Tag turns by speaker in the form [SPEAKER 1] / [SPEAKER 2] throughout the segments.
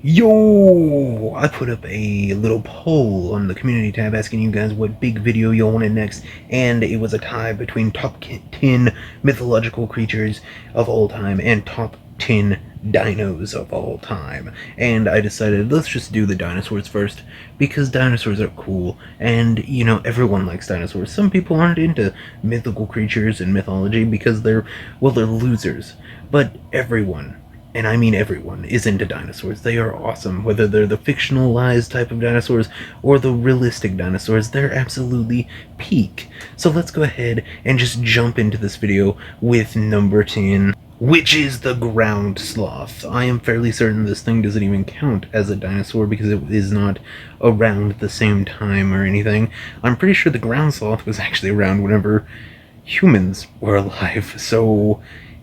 [SPEAKER 1] Yo! I put up a little poll on the community tab asking you guys what big video you wanted next, and it was a tie between top 10 mythological creatures of all time and top 10 dinos of all time. And I decided let's just do the dinosaurs first, because dinosaurs are cool, and everyone likes dinosaurs. Some people aren't into mythical creatures and mythology because they're losers, but everyone, and I mean everyone, is into dinosaurs. They are awesome. Whether they're the fictionalized type of dinosaurs or the realistic dinosaurs, they're absolutely peak. So let's go ahead and just jump into this video with number 10, which is the ground sloth. I am fairly certain this thing doesn't even count as a dinosaur because it is not around at the same time or anything. I'm pretty sure the ground sloth was actually around whenever humans were alive, so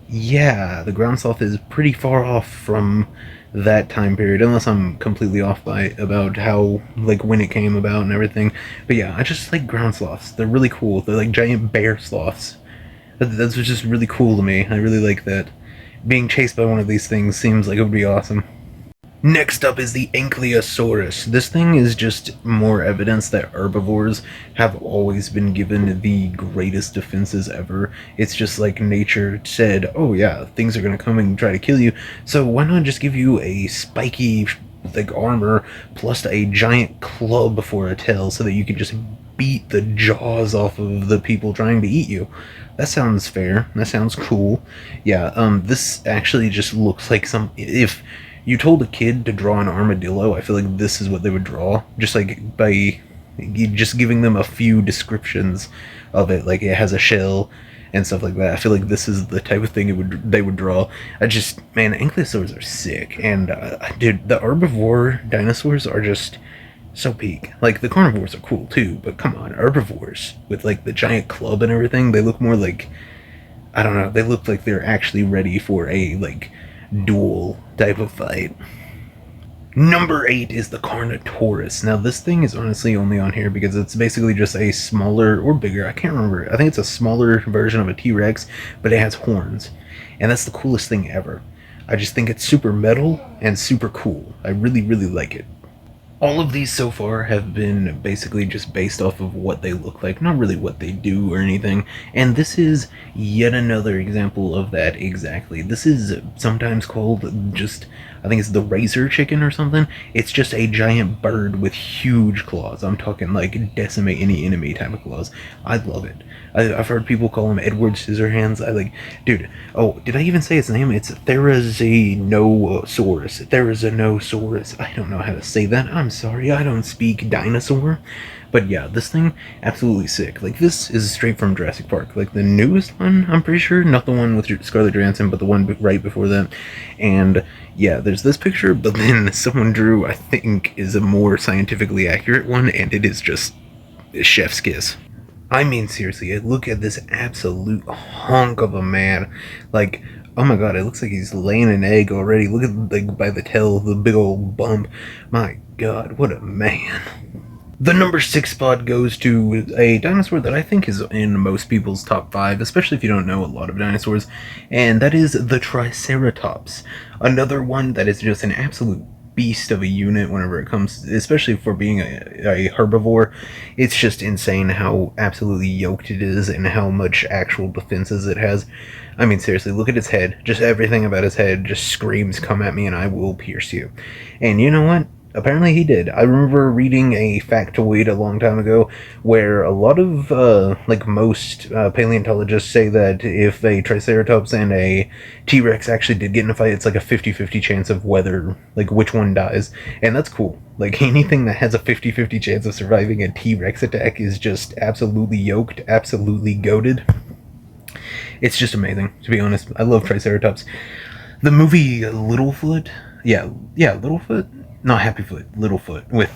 [SPEAKER 1] yeah, the ground sloth is pretty far off from that time period, unless I'm completely off by about how, like, when it came about and everything. But yeah, I just like ground sloths. They're really cool. They're like giant bear sloths. That's just really cool to me. I really like that. Being chased by one of these things seems like it would be awesome. Next up is the Ankylosaurus. This thing is just more evidence that herbivores have always been given the greatest defenses ever. It's just like nature said, oh yeah, things are gonna come and try to kill you, so why not just give you a spiky, like, armor plus a giant club for a tail so that you can just beat the jaws off of the people trying to eat you. That sounds fair. That sounds cool. Yeah, this actually just looks like if you told a kid to draw an armadillo, I feel like this is what they would draw, just like by just giving them a few descriptions of it, like it has a shell and stuff like that. I feel like this is the type of thing they would draw. Man, ankylosaurs are sick, and dude, the herbivore dinosaurs are just so peak. Like, the carnivores are cool too, but come on, herbivores with like the giant club and everything, they look more like, I don't know, they look like they're actually ready for a, like, duel type of fight. Number 8 is the Carnotaurus. Now, this thing is honestly only on here because it's basically just a smaller, or bigger, I can't remember, I think it's a smaller version of a T-Rex, but it has horns. And that's the coolest thing ever. I just think it's super metal and super cool. I really, really like it. All of these so far have been basically just based off of what they look like, not really what they do or anything, and this is yet another example of that exactly. This is sometimes called just, I think it's the razor chicken or something. It's just a giant bird with huge claws. I'm talking like decimate any enemy type of claws. I love it. I've heard people call him Edward Scissorhands. Dude, oh, did I even say its name? It's Therizinosaurus. Therizinosaurus. I don't know how to say that. I'm sorry, I don't speak dinosaur. But yeah, this thing, absolutely sick. Like, this is straight from Jurassic Park. Like, the newest one, I'm pretty sure. Not the one with Scarlett Johansson, but the one right before that. And yeah, there's this picture, but then someone drew, I think, is a more scientifically accurate one, and it is just chef's kiss. I mean, seriously, look at this absolute hunk of a man. Like, oh my god, it looks like he's laying an egg already. Look at, like, by the tail, the big old bump. My god, what a man. The number 6 spot goes to a dinosaur that I think is in most people's top 5, especially if you don't know a lot of dinosaurs, and that is the Triceratops. Another one that is just an absolute beast of a unit whenever it comes, especially for being a herbivore. It's just insane how absolutely yoked it is and how much actual defenses it has. I mean, seriously, look at its head. Just everything about its head just screams, come at me and I will pierce you. And you know what? Apparently he did. I remember reading a factoid a long time ago where a lot of, like, most paleontologists say that if a Triceratops and a T-Rex actually did get in a fight, it's like a 50-50 chance of whether, like, which one dies. And that's cool. Like, anything that has a 50-50 chance of surviving a T-Rex attack is just absolutely yoked, absolutely goated. It's just amazing, to be honest. I love Triceratops. The movie Littlefoot? Yeah, Littlefoot? Not Happyfoot, Littlefoot with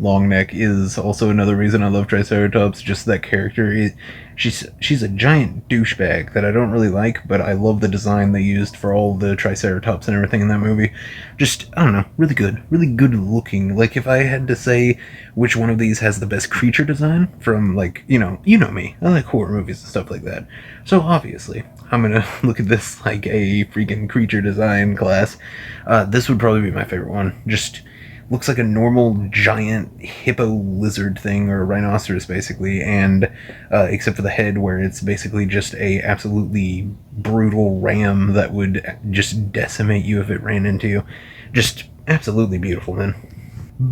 [SPEAKER 1] long neck is also another reason I love Triceratops. Just that character. She's a giant douchebag that I don't really like, but I love the design they used for all the Triceratops and everything in that movie. Just, I don't know, really good looking. Like, if I had to say which one of these has the best creature design from, like, you know me. I like horror movies and stuff like that. So obviously, I'm gonna look at this like a freaking creature design class, this would probably be my favorite one. Just looks like a normal giant hippo lizard thing, or a rhinoceros basically, and except for the head, where it's basically just a absolutely brutal ram that would just decimate you if it ran into you. Just absolutely beautiful, man.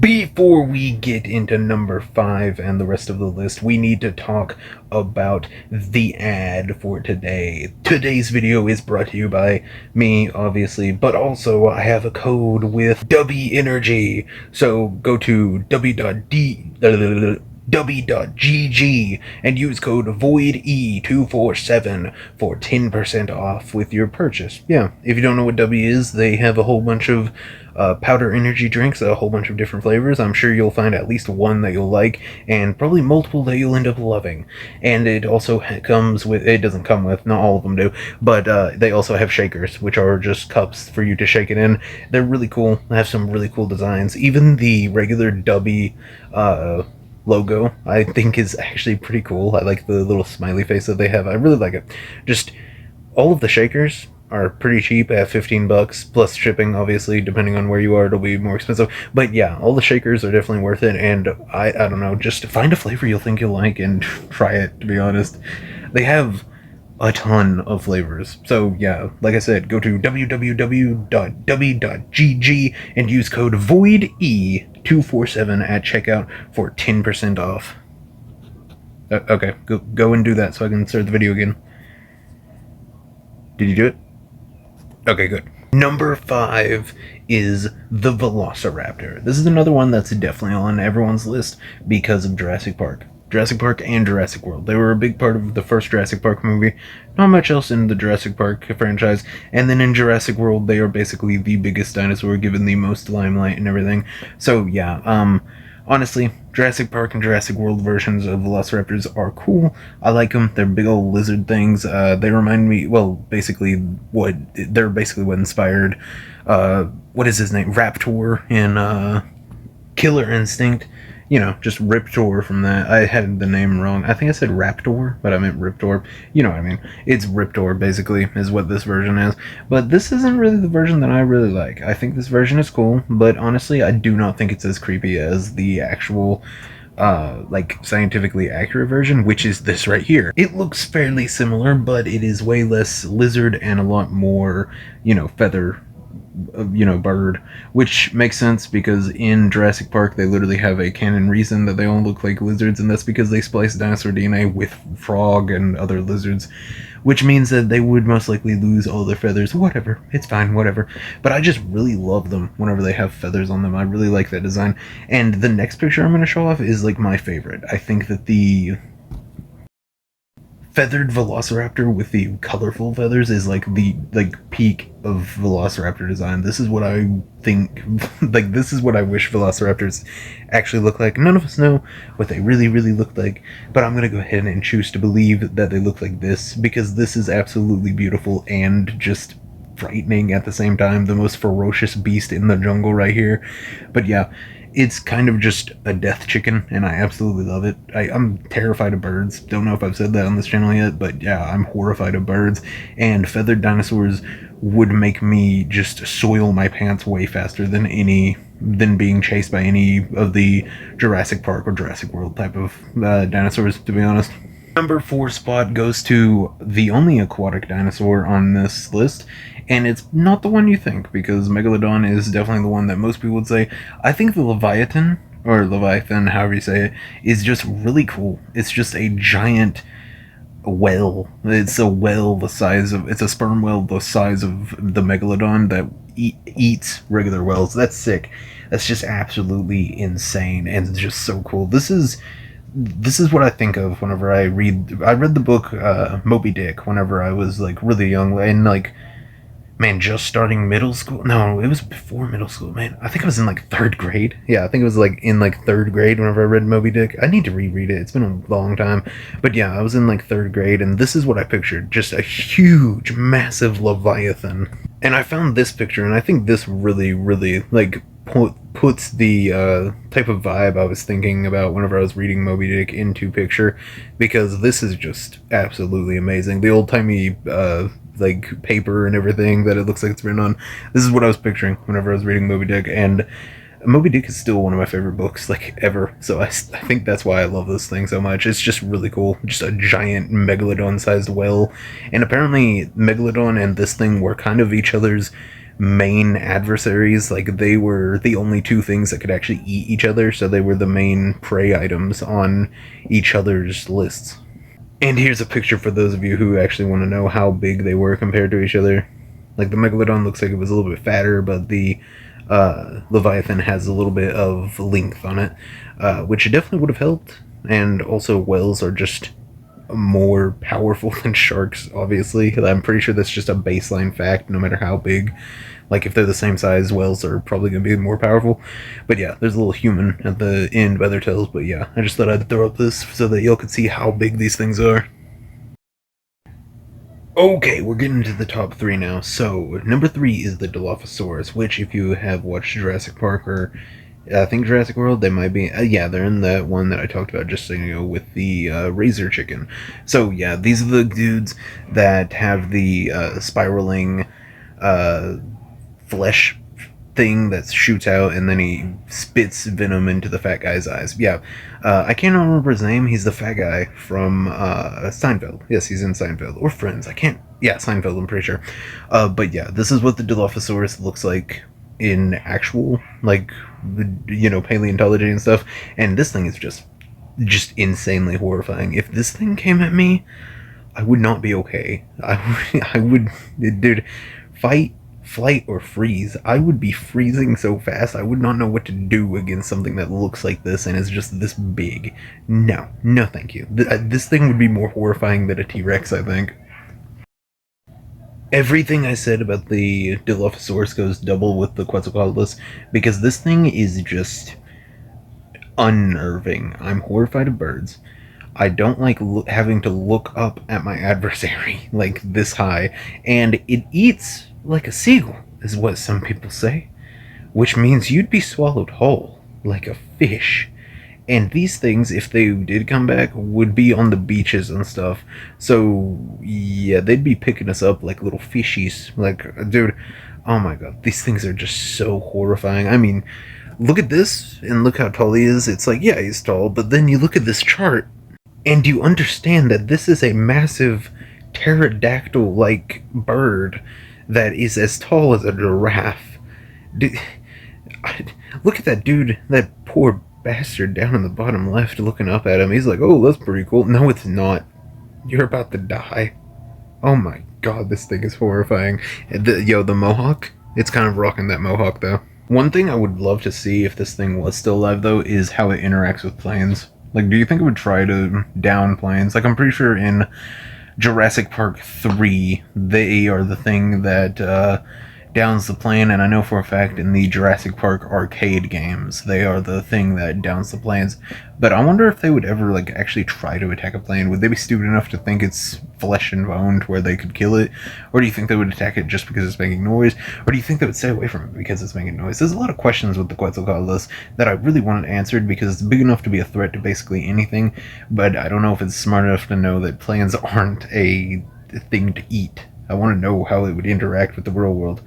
[SPEAKER 1] Before we get into number 5 and the rest of the list, we need to talk about the ad for today. Today's video is brought to you by me, obviously, but also I have a code with W Energy. So go to w.gg and use code VOIDE247 for 10% off with your purchase. Yeah, if you don't know what W is, they have a whole bunch of powder energy drinks, a whole bunch of different flavors. I'm sure you'll find at least one that you'll like, and probably multiple that you'll end up loving. And it also comes with, it doesn't come with, not all of them do, but they also have shakers, which are just cups for you to shake it in. They're really cool. They have some really cool designs. Even the regular Dubby logo, I think, is actually pretty cool. I like the little smiley face that they have. I really like it. Just all of the shakers are pretty cheap at $15 plus shipping. Obviously, depending on where you are, it'll be more expensive, but yeah, all the shakers are definitely worth it. And I don't know, just find a flavor you'll think you'll like and try it. To be honest, they have a ton of flavors. So yeah, like I said, go to www.w.gg and use code VOIDE247 at checkout for 10% off. Okay, go and do that so I can start the video again. Did you do it? Okay, good. Number 5 is the Velociraptor. This is another one that's definitely on everyone's list because of Jurassic Park. Jurassic Park and Jurassic World. They were a big part of the first Jurassic Park movie. Not much else in the Jurassic Park franchise. And then in Jurassic World, they are basically the biggest dinosaur, given the most limelight and everything. So yeah, honestly, Jurassic Park and Jurassic World versions of Velociraptors are cool. I like them. They're big old lizard things. They remind me, well, they're basically what inspired, what is his name? Raptor in Killer Instinct. You know, just Riptor from that. I had the name wrong. I think I said Raptor, but I meant Riptor. You know what I mean. It's Riptor, basically, is what this version is. But this isn't really the version that I really like. I think this version is cool, but honestly, I do not think it's as creepy as the actual, like, scientifically accurate version, which is this right here. It looks fairly similar, but it is way less lizard and a lot more, feather, bird, which makes sense because in Jurassic Park they literally have a canon reason that they all look like lizards, and that's because they spliced dinosaur DNA with frog and other lizards, which means that they would most likely lose all their feathers. Whatever, it's fine, whatever. But I just really love them whenever they have feathers on them. I really like that design. And the next picture I'm going to show off is like my favorite. I think that the feathered Velociraptor with the colorful feathers is like the peak of Velociraptor design. This is what I think, like, this is what I wish Velociraptors actually look like. None of us know what they really look like, but I'm gonna go ahead and choose to believe that they look like this, because this is absolutely beautiful and just frightening at the same time. The most ferocious beast in the jungle right here. But yeah, it's kind of just a death chicken, and I absolutely love it. I'm terrified of birds. Don't know if I've said that on this channel yet, but yeah, I'm horrified of birds, and feathered dinosaurs would make me just soil my pants way faster than being chased by any of the Jurassic Park or Jurassic World type of dinosaurs, to be honest. Number 4 spot goes to the only aquatic dinosaur on this list, and it's not the one you think, because Megalodon is definitely the one that most people would say. I think the Leviathan, or Leviathan, however you say it, is just really cool. It's just a giant whale. It's a whale it's a sperm whale the size of the Megalodon that eats regular whales. That's sick. That's just absolutely insane, and it's just so cool. This is what I think of whenever I read the book Moby Dick whenever I was like really young, and like, man, just starting middle school. No, it was before middle school, man. I think I was in like 3rd grade. Yeah, I think it was like in like 3rd grade whenever I read Moby Dick. I need to reread it. It's been a long time. But yeah, I was in like 3rd grade, and this is what I pictured. Just a huge, massive Leviathan. And I found this picture, and I think this really like puts the type of vibe I was thinking about whenever I was reading Moby Dick into picture, because this is just absolutely amazing. The old timey like paper and everything that it looks like it's written on. This is what I was picturing whenever I was reading Moby Dick, and Moby Dick is still one of my favorite books, like, ever. So I think that's why I love this thing so much. It's just really cool. Just a giant megalodon-sized whale. And apparently, Megalodon and this thing were kind of each other's main adversaries. Like, they were the only two things that could actually eat each other, so they were the main prey items on each other's lists. And here's a picture for those of you who actually want to know how big they were compared to each other. Like, the Megalodon looks like it was a little bit fatter, but the Leviathan has a little bit of length on it, which definitely would have helped. And also, whales are just more powerful than sharks, obviously. I'm pretty sure that's just a baseline fact, no matter how big. Like, if they're the same size, whales are probably going to be more powerful. But yeah, there's a little human at the end by their tails. But yeah, I just thought I'd throw up this so that y'all could see how big these things are. Okay, we're getting to the top three now. So, number three is the Dilophosaurus, which, if you have watched Jurassic Park or I think Jurassic World, they might be. Yeah, they're in that one that I talked about just so you know, with the razor chicken. So, yeah, these are the dudes that have the spiraling flesh thing that shoots out, and then he spits venom into the fat guy's eyes. Yeah, I can't remember his name. He's the fat guy from Seinfeld. Yes, he's in Seinfeld or Friends. I can't. Yeah, Seinfeld. I'm pretty sure. But yeah, this is what the Dilophosaurus looks like in actual, like, paleontology and stuff. And this thing is just insanely horrifying. If this thing came at me, I would not be okay. I would, dude, fight, flight, or freeze. I would be freezing so fast, I would not know what to do against something that looks like this and is just this big. No, no thank you. This thing would be more horrifying than a T-Rex, I think. Everything I said about the Dilophosaurus goes double with the Quetzalcoatlus, because this thing is just unnerving. I'm horrified of birds. I don't like having to look up at my adversary like this high, and it eats like a seagull, is what some people say, which means you'd be swallowed whole, like a fish. And these things, if they did come back, would be on the beaches and stuff. So, yeah, they'd be picking us up like little fishies. Like, dude, oh my god, these things are just so horrifying. I mean, look at this, and look how tall he is. It's like, yeah, he's tall, but then you look at this chart, and you understand that this is a massive pterodactyl-like bird that is as tall as a giraffe. Look at that dude, that poor bastard down in the bottom left looking up at him. He's like, oh, that's pretty cool. No, it's not. You're about to die. Oh my god, this thing is horrifying. The mohawk, it's kind of rocking that mohawk, though. One thing I would love to see if this thing was still alive, though, is how it interacts with planes. Like, do you think it would try to down planes? Like, I'm pretty sure in Jurassic Park 3, they are the thing that downs the plane, and I know for a fact in the Jurassic Park arcade games, they are the thing that downs the planes. But I wonder if they would ever, like, actually try to attack a plane. Would they be stupid enough to think it's flesh and bone to where they could kill it? Or do you think they would attack it just because it's making noise? Or do you think they would stay away from it because it's making noise? There's a lot of questions with the Quetzalcoatlus that I really wanted answered, because it's big enough to be a threat to basically anything, but I don't know if it's smart enough to know that planes aren't a thing to eat. I want to know how it would interact with the real world.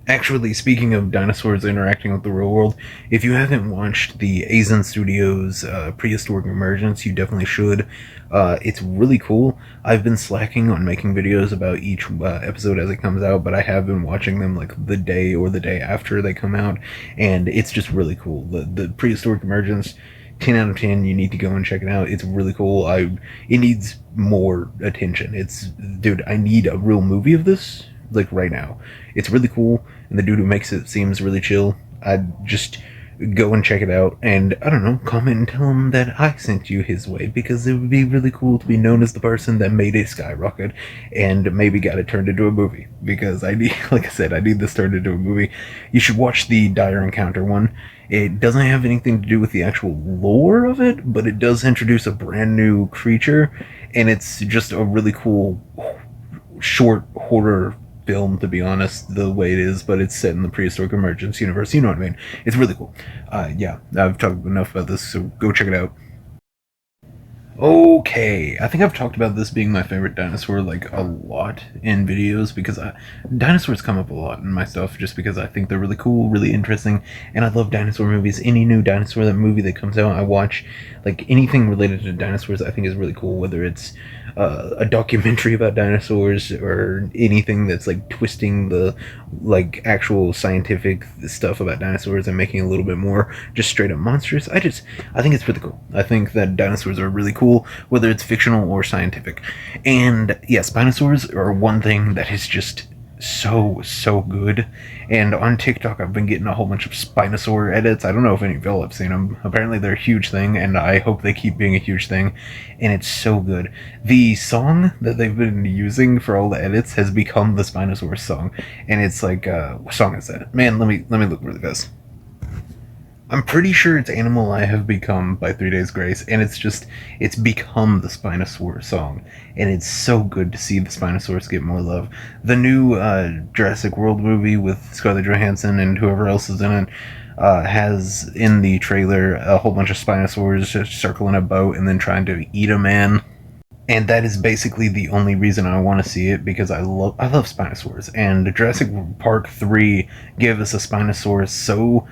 [SPEAKER 1] Actually, speaking of dinosaurs interacting with the real world, if you haven't watched the Aizen Studios Prehistoric Emergence, you definitely should. It's really cool. I've been slacking on making videos about each episode as it comes out, but I have been watching them like the day or the day after they come out, and it's just really cool. The Prehistoric Emergence, 10 out of 10, you need to go and check it out. It's really cool. It needs more attention. Dude, I need a real movie of this, like, right now. It's really cool, and the dude who makes it seems really chill. I'd just go and check it out, and, I don't know, comment and tell him that I sent you his way, because it would be really cool to be known as the person that made a skyrocket, and maybe got it turned into a movie, because I need, like I said, I need this turned into a movie. You should watch the Dire Encounter one. It doesn't have anything to do with the actual lore of it, but it does introduce a brand new creature, and it's just a really cool short horror film, to be honest, the way it is, but it's set in the prehistoric emergence universe. You know what I mean? It's really cool. Yeah, I've talked enough about this, so go check it out. Okay, I think I've talked about this being my favorite dinosaur like a lot in videos because dinosaurs come up a lot in my stuff just because I think they're really cool, really interesting, and I love dinosaur movies. Any new dinosaur that movie that comes out, I watch. Like anything related to dinosaurs, I think is really cool. Whether it's a documentary about dinosaurs or anything that's like twisting the like actual scientific stuff about dinosaurs and making it a little bit more just straight up monstrous. I think it's really cool. I think that dinosaurs are really cool, whether it's fictional or scientific. And yes, Spinosaurs are one thing that is just so good. And on TikTok, I've been getting a whole bunch of Spinosaur edits. I don't know if any of y'all have seen them. Apparently, they're a huge thing, and I hope they keep being a huge thing. And it's so good. The song that they've been using for all the edits has become the Spinosaurus song, and it's like, what song is that? Man, let me look really fast. I'm pretty sure it's Animal I Have Become by 3 Days Grace, and it's become the Spinosaurus song, and it's so good to see the Spinosaurus get more love. The new Jurassic World movie with Scarlett Johansson and whoever else is in it has in the trailer a whole bunch of Spinosaurs just circling a boat and then trying to eat a man. And that is basically the only reason I want to see it because I love Spinosaurs, and Jurassic Park 3 gave us a Spinosaurus so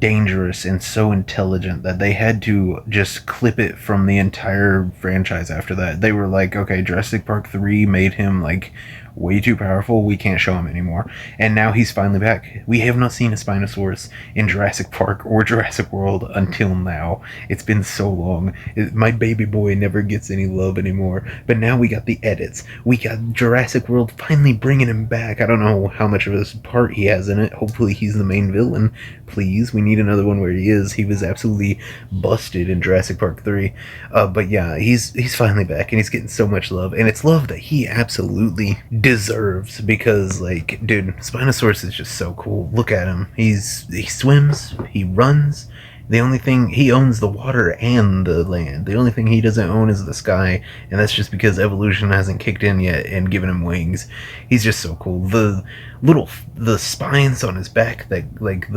[SPEAKER 1] dangerous and so intelligent that they had to just clip it from the entire franchise after that. They were like, okay, Jurassic Park 3 made him like way too powerful. We can't show him anymore. And now he's finally back. We have not seen a Spinosaurus in Jurassic Park or Jurassic World until now. It's been so long. My baby boy never gets any love anymore. But now we got the edits. We got Jurassic World finally bringing him back. I don't know how much of a part he has in it. Hopefully he's the main villain. Please, we need another one where he is. He was absolutely busted in Jurassic Park 3. But yeah, he's finally back and he's getting so much love. And it's love that he absolutely deserves because, like, dude, Spinosaurus is just so cool. Look at him. He swims, he runs. The only thing he owns the water and the land. The only thing he doesn't own is the sky, and that's just because evolution hasn't kicked in yet and given him wings. He's just so cool. The spines on his back, that like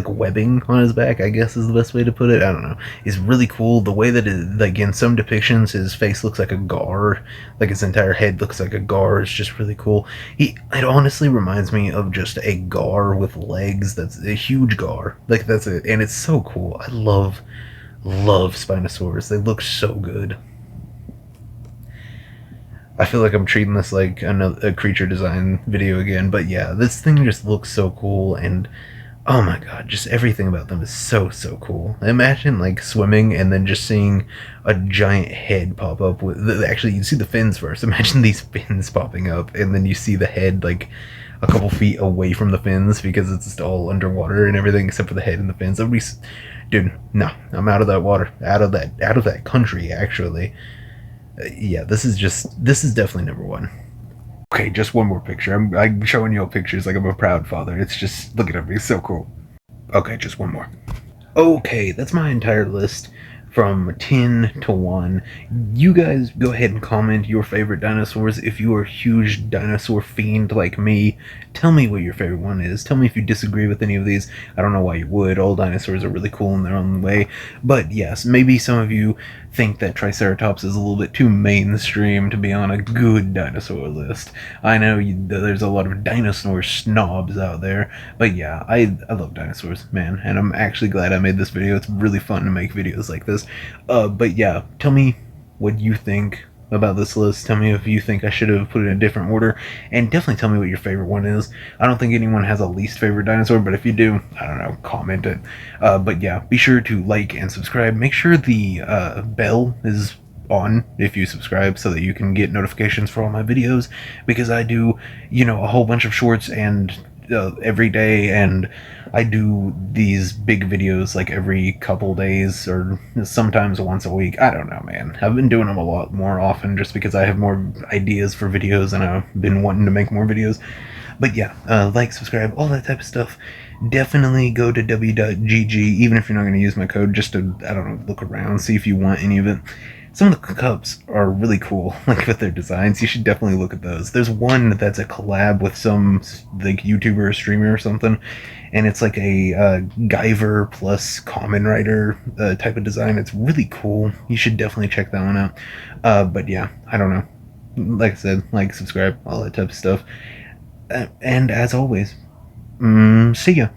[SPEAKER 1] webbing on his back, I guess is the best way to put it. I don't know. Is really cool. The way that like in some depictions his face looks like a gar, like his entire head looks like a gar. It's just really cool. It honestly reminds me of just a gar with legs. That's a huge gar. Like that's it, and it's so cool. I love Spinosaurus. They look so good. I feel like I'm treating this like a creature design video again, but yeah, this thing just looks so cool, and oh my god, just everything about them is so cool. Imagine like swimming and then just seeing a giant head pop up with actually you see the fins first. Imagine these fins popping up, and then you see the head like a couple feet away from the fins because it's just all underwater and everything except for the head and the fins. That would be, dude. No, I'm out of that water, out of that country. Actually, yeah, this is definitely number one. Okay, just one more picture. I'm showing you all pictures like I'm a proud father. It's just look at me, it's so cool. Okay, just one more. Okay, that's my entire list from 10 to 1. You guys go ahead and comment your favorite dinosaurs. If you are a huge dinosaur fiend like me, tell me what your favorite one is. Tell me if you disagree with any of these. I don't know why you would. All dinosaurs are really cool in their own way. But yes, maybe some of you think that Triceratops is a little bit too mainstream to be on a good dinosaur list. I know there's a lot of dinosaur snobs out there, but yeah, I love dinosaurs, man, and I'm actually glad I made this video. It's really fun to make videos like this. But yeah, tell me what you think about this list. Tell me if you think I should have put it in a different order, and definitely tell me what your favorite one is. I don't think anyone has a least favorite dinosaur, but if you do, I don't know, comment it. But yeah, be sure to like and subscribe. Make sure the bell is on if you subscribe so that you can get notifications for all my videos, because I do, a whole bunch of shorts and every day, and I do these big videos like every couple days or sometimes once a week. I don't know, man. I've been doing them a lot more often just because I have more ideas for videos and I've been wanting to make more videos. But yeah, like, subscribe, all that type of stuff. Definitely go to w.gg, even if you're not going to use my code, just to, I don't know, look around, see if you want any of it. some of the cups are really cool, like with their designs. You should definitely look at those. There's one that's a collab with some like YouTuber or streamer or something, and it's like a Guyver plus Common Rider type of design. It's really cool. You should definitely check that one out. But yeah, I don't know. Like I said, like, subscribe, all that type of stuff. And as always, see ya.